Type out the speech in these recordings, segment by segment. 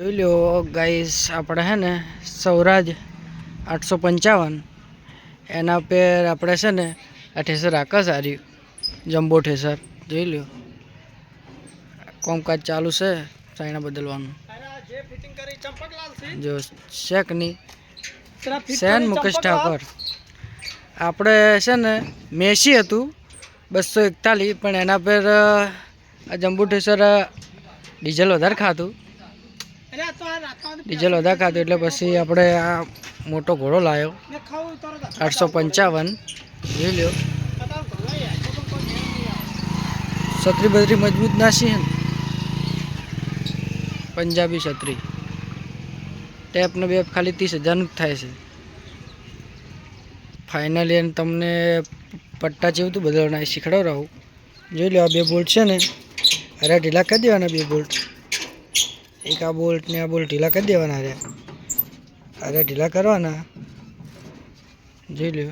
જોઈ લો ગાઈસ, આપણે હે ને સૌરાજ 855 એના પર આપણે છે ને આ ઠેસર આકાશ હાર્યું જમ્બો ઠેસર. જોઈ લો કામકાજ ચાલુ છે ચાઇના બદલવાનું. જો શેક ની સેન મુકેશ ઠાકોર આપણે છે ને મેસી હતું 241, પણ એના પર આ જમ્બો ઠેસર ડીઝલ વધારે ખાતું એટલે પછી આપણે આ મોટો ઘોડો લાવ્યો 855. જોઈ લો છત્રી બત્રી મજબૂત નાસી હે ને, પંજાબી છત્રી ટેપનો બેપ ખાલી 30,000 જ થાય છે. ફાઇનલી તમને પટ્ટા જેવું તો બદલવાના શીખડાવું. જોઈ લો આ બે બોલ્ટ છે ને, અરે ઢીલા કરી દેવાના બે બોલ્ટ. એક આ બોલ્ટ ને આ બોલ્ટ ઢીલા કરી દેવાના. અરે ઢીલા કરવાના. જોઈ લો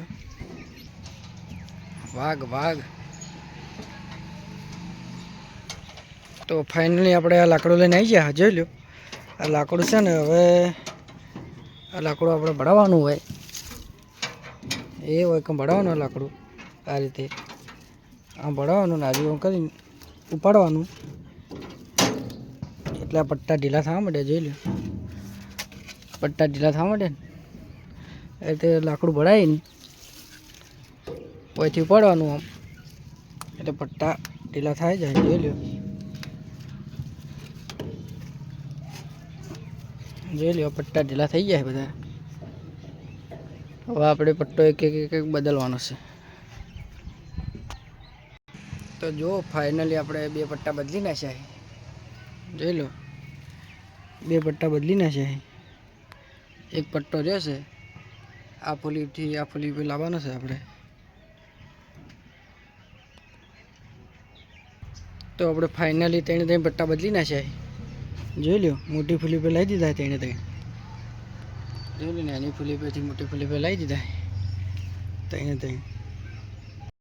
વાઘ. તો ફાઇનલી આપણે આ લાકડું લઈને આવી ગયા. જોઈ લો આ લાકડું છે ને, હવે આ લાકડું આપણે ભરાવાનું હોય કે ભરાવાનું લાકડું આ રીતે આમ ભરાવાનું ને આજુ કરીને ઉપાડવાનું એટલે આ પટ્ટા ઢીલા થવા માંડે. જોઈ લો પટ્ટા ઢીલા થવા માંડે ને એટલે લાકડું ભરાઈને પછી ઉપાડવાનું આમ એટલે પટ્ટા ઢીલા થાય જાય. જોઈ લો પટ્ટા ઢીલા થઈ જાય બધા. હવે આપણે પટ્ટો એક બદલવાનો છે. તો જો ફાઇનલી આપણે બે પટ્ટા બદલી નાખ્યા. જોઈ લો બે પટ્ટા બદલી નાખ્યા. એક પટ્ટો રહેશે આ ફૂલીથી આ ફૂલી પર લાવવાનો છે આપણે. તો આપણે ફાઇનલી ત્રણ પટ્ટા બદલી નાખ્યા. જોઈ લો મોટી ફૂલી પર લાવી દીધા ત્રણ. જોઈ લો નાની ફૂલી પરથી મોટી ફૂલી પર લાવી દીધા ત્રણ.